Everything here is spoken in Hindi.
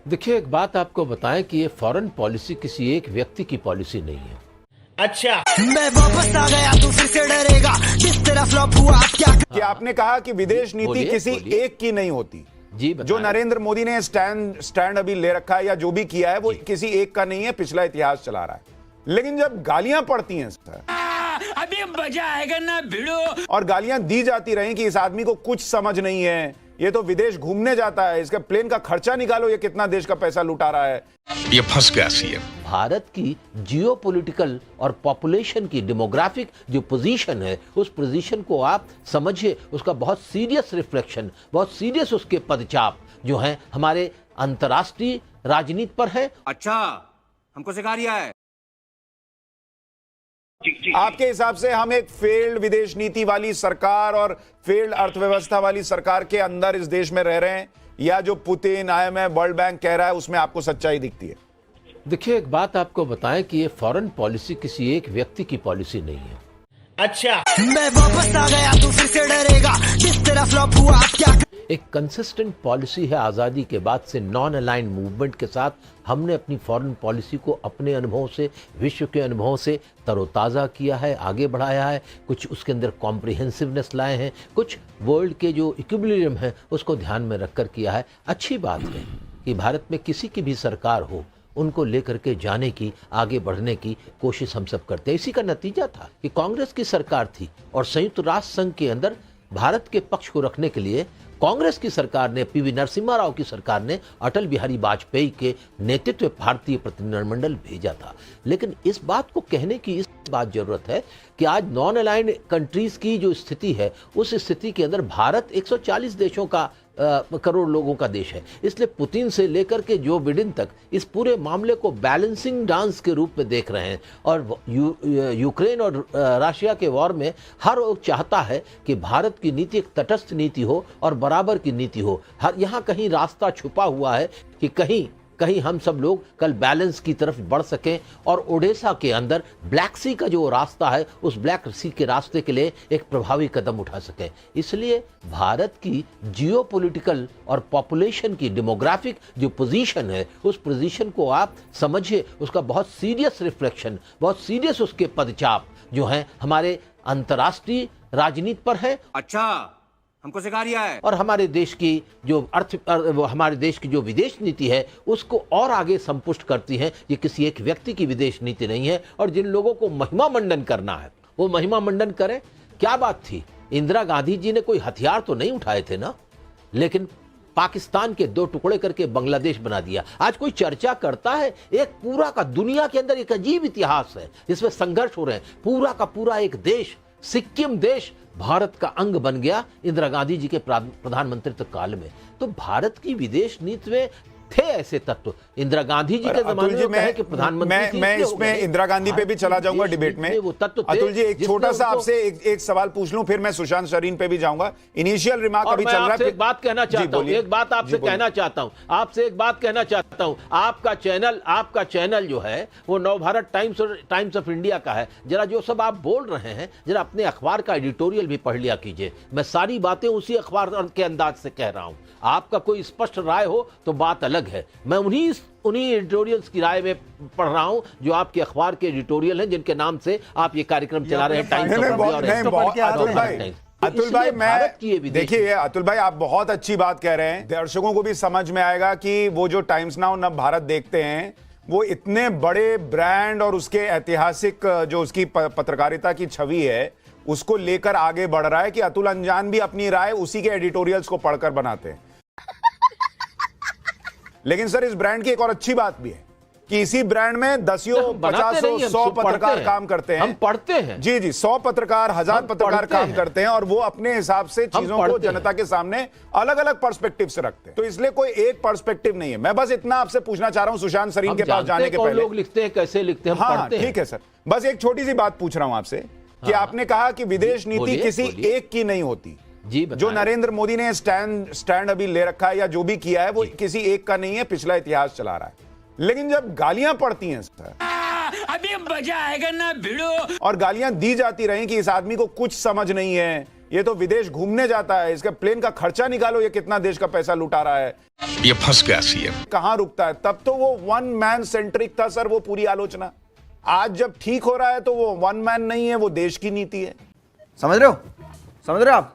देखिए, एक बात आपको बताएं कि ये फॉरेन पॉलिसी किसी एक व्यक्ति की पॉलिसी नहीं है। अच्छा, मैं वापस आ गया, तू फिर से डरेगा, जिस तरह फ्लॉप हुआ आप क्या कि आपने कहा कि विदेश नीति किसी एक की नहीं होती। जी, जो नरेंद्र मोदी ने स्टैंड अभी ले रखा है या जो भी किया है वो किसी एक का नहीं है, पिछला इतिहास चला रहा है। लेकिन जब गालियां पड़ती हैं सर, अभी मजा आएगा ना भिड़ो, और गालियां दी जाती रही कि इस आदमी को कुछ समझ नहीं है, ये तो विदेश घूमने जाता है, इसका प्लेन का खर्चा निकालो, ये कितना देश का पैसा लुटा रहा है। ये फंस गया सीएम। भारत की जियोपॉलिटिकल और पॉपुलेशन की डेमोग्राफिक जो पोजीशन है, उस पोजीशन को आप समझिए, उसका बहुत सीरियस रिफ्लेक्शन, बहुत सीरियस उसके पदचाप जो हैं हमारे अंतर्राष्ट्रीय राजनीति पर है। अच्छा, हमको सिखा रिया है। आपके हिसाब से हम एक फेल्ड विदेश नीति वाली सरकार और फेल्ड अर्थव्यवस्था वाली सरकार के अंदर इस देश में रह रहे हैं, या जो पुतिन, IMF, वर्ल्ड बैंक कह रहा है उसमें आपको सच्चाई दिखती है? देखिए, एक बात आपको बताएं कि ये फॉरेन पॉलिसी किसी एक व्यक्ति की पॉलिसी नहीं है। अच्छा, मैं वापस आ गया, तू फिर से डरेगा, जिस तरह फ्लॉप हुआ आप क्या एक कंसिस्टेंट पॉलिसी है। आज़ादी के बाद से नॉन अलाइंड मूवमेंट के साथ हमने अपनी फॉरेन पॉलिसी को अपने अनुभवों से, विश्व के अनुभवों से तरोताज़ा किया है, आगे बढ़ाया है। कुछ उसके अंदर कॉम्प्रिहेंसिवनेस लाए हैं, कुछ वर्ल्ड के जो इक्विलिब्रियम है उसको ध्यान में रखकर किया है। अच्छी बात है कि भारत में किसी की भी सरकार हो, उनको लेकर के जाने की, आगे बढ़ने की कोशिश हम सब करते हैं। इसी का नतीजा था कि कांग्रेस की सरकार थी और संयुक्त राष्ट्र संघ के अंदर भारत के पक्ष को रखने के लिए कांग्रेस की सरकार ने, PV नरसिम्हा राव की सरकार ने अटल बिहारी वाजपेयी के नेतृत्व में भारतीय प्रतिनिधिमंडल भेजा था। लेकिन इस बात को कहने की इस बात जरूरत है कि आज नॉन अलाइंड कंट्रीज की जो स्थिति है, उस स्थिति के अंदर भारत 140 देशों का करोड़ लोगों का देश है। इसलिए पुतिन से लेकर के जो बिडेन तक इस पूरे मामले को बैलेंसिंग डांस के रूप में देख रहे हैं। और यूक्रेन और रशिया के वॉर में हर वो चाहता है कि भारत की नीति एक तटस्थ नीति हो और बराबर की नीति हो। हर यहाँ कहीं रास्ता छुपा हुआ है कि कहीं कहीं हम सब लोग कल बैलेंस की तरफ बढ़ सकें और ओडेसा के अंदर ब्लैक सी का जो रास्ता है, उस ब्लैक सी के रास्ते के लिए एक प्रभावी कदम उठा सकें। इसलिए भारत की जियोपॉलिटिकल और पॉपुलेशन की डेमोग्राफिक जो पोजीशन है, उस पोजीशन को आप समझिए, उसका बहुत सीरियस रिफ्लेक्शन, बहुत सीरियस उसके पदचाप जो हैं हमारे अंतर्राष्ट्रीय राजनीति पर है। अच्छा, हमको सिखा रिया है। और हमारे देश की जो हमारे देश की जो विदेश नीति है उसको और आगे संपुष्ट करती है। ये किसी एक व्यक्ति की विदेश नीति नहीं है। और जिन लोगों को महिमा मंडन करना है वो महिमा मंडन करें। क्या बात थी, इंदिरा गांधी जी ने कोई हथियार तो नहीं उठाए थे ना, लेकिन पाकिस्तान के 2 टुकड़े करके बांग्लादेश बना दिया। आज कोई चर्चा करता है, एक पूरा का दुनिया के अंदर एक अजीब इतिहास है जिसमें संघर्ष हो रहे हैं। पूरा का पूरा एक देश, सिक्किम देश, भारत का अंग बन गया इंदिरा गांधी जी के प्रधानमंत्रित्व काल में। तो भारत की विदेश नीति में थे ऐसे तत्व। इंदिरा गांधी जी के जमाने में कहे कि प्रधानमंत्री मैं इसमें इंदिरा गांधी पे भी चला जाऊंगा डिबेट में। वो तत्व अतुल जी, एक छोटा सा आपसे एक सवाल पूछ लूं, फिर मैं सुशांत शरीन पे भी जाऊंगा। इनिशियल रिमार्क अभी चल रहा है। एक बात कहना चाहता हूं, एक बात आपसे कहना चाहता हूं, आपसे एक बात कहना चाहता हूं। आपका चैनल जो है वो नवभारत टाइम्स और टाइम्स ऑफ इंडिया का है। जरा जो सब आप बोल रहे हैं, जरा अपने अखबार का एडिटोरियल भी पढ़ लिया कीजिए। मैं सारी बातें उसी अखबार के अंदाज से कह रहा हूं। आपका कोई स्पष्ट राय हो तो बात अलग है। मैं उन्हीं एडिटोरियल्स की राय में पढ़ रहा हूं जो आपके अखबार के एडिटोरियल हैं, जिनके नाम से आप ये कार्यक्रम चला रहे हैं। टाइम्स ऑफ इंडिया और अतुल भाई, मैं देखिए अतुल भाई, आप बहुत अच्छी बात कह रहे हैं। दर्शकों को भी समझ में आएगा कि वो जो टाइम्स नाउ नव भारत देखते हैं, वो इतने बड़े ब्रांड और उसके ऐतिहासिक जो उसकी पत्रकारिता की छवि है उसको लेकर आगे बढ़ रहा है कि अतुल अंजान भी अपनी राय उसी के एडिटोरियल्स को पढ़कर बनाते हैं। लेकिन सर, इस ब्रांड की एक और अच्छी बात भी है कि इसी ब्रांड में 10, 50, 100 पत्रकार काम करते हैं। हम पढ़ते हैं। जी, 100 पत्रकार, 1000 पत्रकार काम करते हैं और वो अपने हिसाब से चीजों को जनता के सामने अलग अलग पर्सपेक्टिव से रखते हैं। तो इसलिए कोई एक पर्सपेक्टिव नहीं है। मैं बस इतना आपसे पूछना चाह रहा हूं सुशांत शरीन के पास जाने के पहले। लोग लिखते हैं, कैसे लिखते हैं, हाँ ठीक है सर, बस एक छोटी सी बात पूछ रहा हूं आपसे कि आपने कहा कि विदेश नीति किसी एक की नहीं होती। जो नरेंद्र मोदी ने स्टैंड अभी ले रखा है या जो भी किया है वो किसी एक का नहीं है, पिछला इतिहास चला रहा है। लेकिन जब गालियां पड़ती हैं सर, अभी मजा आएगा ना भिड़ो, और गालियां दी जाती रही कि इस आदमी को कुछ समझ नहीं है, ये तो विदेश घूमने जाता है, इसके प्लेन का खर्चा निकालो, ये कितना देश का पैसा लुटा रहा है, ये फंस गया सीएम। कहां रुकता है। तब तो वो वन मैन सेंट्रिक था सर, वो पूरी आलोचना। आज जब ठीक हो रहा है तो वो वन मैन नहीं है, वो देश की नीति है। समझ रहे हो आप?